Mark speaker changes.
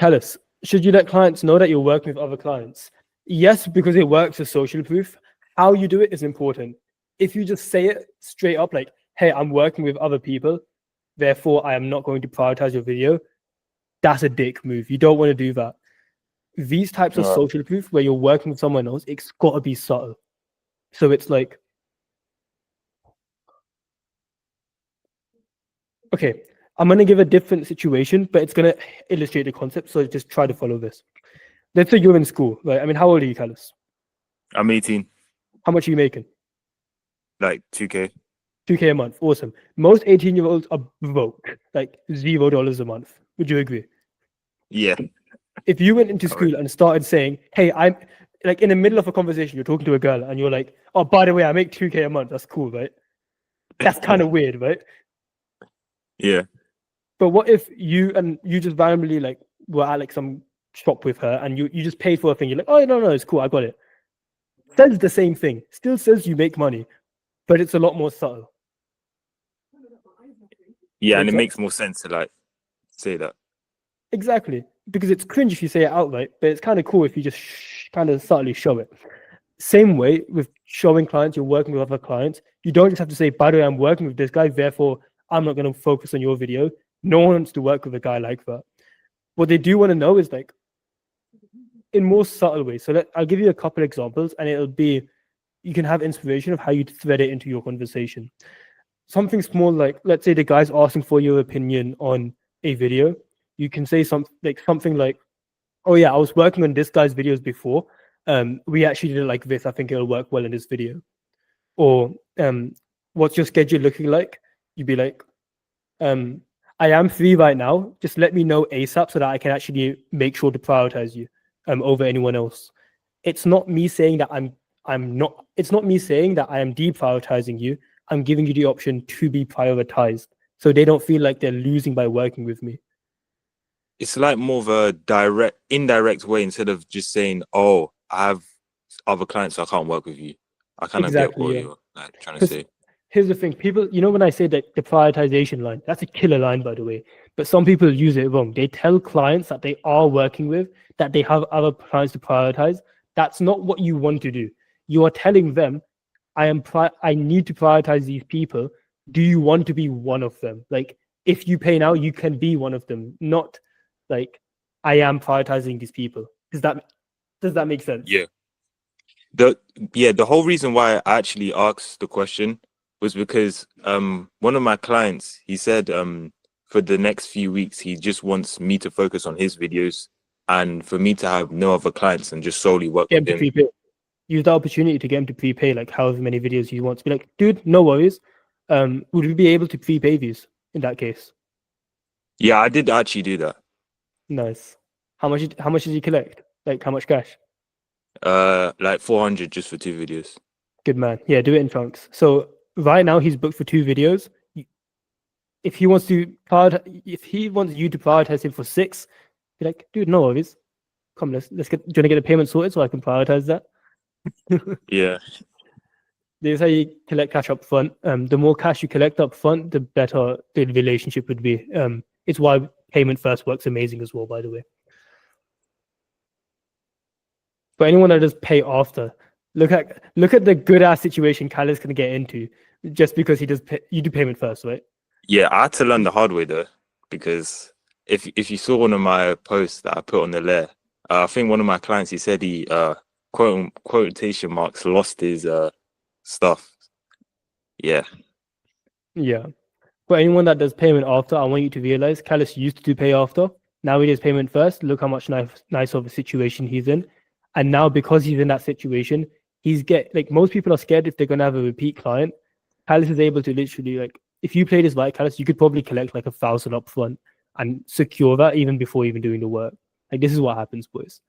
Speaker 1: Callus, should you let clients know that you're working with other clients? Yes, because it works as social proof. How you do it is important. If you just say it straight up, like, hey, I'm working with other people, therefore I am not going to prioritize your video, that's a dick move. You don't want to do that. These types of social proof where you're working with someone else, it's got to be subtle. So it's like, okay, I'm going to give a different situation, but it's going to illustrate the concept. So just try to follow this. Let's say you're in school, right? I mean, how old are you, Callus?
Speaker 2: I'm 18.
Speaker 1: How much are you making?
Speaker 2: Like 2K.
Speaker 1: 2K a month. Awesome. Most 18-year-olds are broke, like $0 a month. Would you agree?
Speaker 2: Yeah.
Speaker 1: If you went into school and started saying, hey, I'm like in the middle of a conversation, you're talking to a girl and you're like, oh, by the way, I make 2K a month. That's cool, right? That's kind of weird, right?
Speaker 2: Yeah.
Speaker 1: But what if you just randomly like were at like some shop with her and you just paid for a thing? You're like, oh, no, it's cool. I got it. Says the same thing. Still says you make money, but it's a lot more subtle.
Speaker 2: Yeah, and it makes more sense to like say that.
Speaker 1: Exactly. Because it's cringe if you say it outright, but it's kind of cool if you just kind of subtly show it. Same way with showing clients you're working with other clients. You don't just have to say, by the way, I'm working with this guy, therefore I'm not going to focus on your video. No one wants to work with a guy like that. What they do want to know is like in more subtle ways. So I'll give you a couple examples and it'll be, you can have inspiration of how you thread it into your conversation. Something small like, let's say the guy's asking for your opinion on a video. You can say something like, oh yeah, I was working on this guy's videos before. We actually did it like this. I think it'll work well in this video. Or what's your schedule looking like? You'd be like, I am free right now. Just let me know ASAP so that I can actually make sure to prioritize you over anyone else. It's not me saying that it's not me saying that I am deprioritizing you. I'm giving you the option to be prioritized. So they don't feel like they're losing by working with me.
Speaker 2: It's like more of a indirect way instead of just saying, oh, I have other clients, so I can't work with you. I kind of get what you're like, trying to say.
Speaker 1: Here's the thing, people, when I say that the prioritization line, that's a killer line, by the way, but some people use it wrong. They tell clients that they are working with, that they have other clients to prioritize. That's not what you want to do. You are telling them, I need to prioritize these people. Do you want to be one of them? Like, if you pay now, you can be one of them, not like, I am prioritizing these people. Does that make sense?
Speaker 2: Yeah. The whole reason why I actually asked the question was because one of my clients, he said for the next few weeks he just wants me to focus on his videos and for me to have no other clients and just solely work with him.
Speaker 1: Use the opportunity to get him to prepay like however many videos you want. To be like, dude, no worries. Would we be able to prepay these in that case?
Speaker 2: Yeah, I did actually do that.
Speaker 1: Nice. How much did you collect? Like how much cash?
Speaker 2: Like 400 just for 2 videos.
Speaker 1: Good man. Yeah, do it in chunks. So right now he's booked for 2 videos. If he wants you to prioritize him for 6, be like, dude, no worries. Come, let's get. Do you want to get the payment sorted so I can prioritize that?
Speaker 2: Yeah.
Speaker 1: This is how you collect cash up front. The more cash you collect up front, the better the relationship would be. It's why payment first works amazing as well, by the way. But anyone that does pay after, look at the good ass situation Kyle is gonna get into just because you do payment first, right?
Speaker 2: Yeah, I had to learn the hard way though, because if you saw one of my posts that I put on the lair, I think one of my clients, he said he quotation marks lost his stuff. Yeah.
Speaker 1: But anyone that does payment after, I want you to realize Callus used to do pay after. Now he does payment first. Look how much nice of a situation he's in. And now because he's in that situation, most people are scared if they're gonna have a repeat client. Callus is able to literally, like, if you play this right, Callus, you could probably collect like 1,000 up front and secure that even before even doing the work. Like, this is what happens, boys.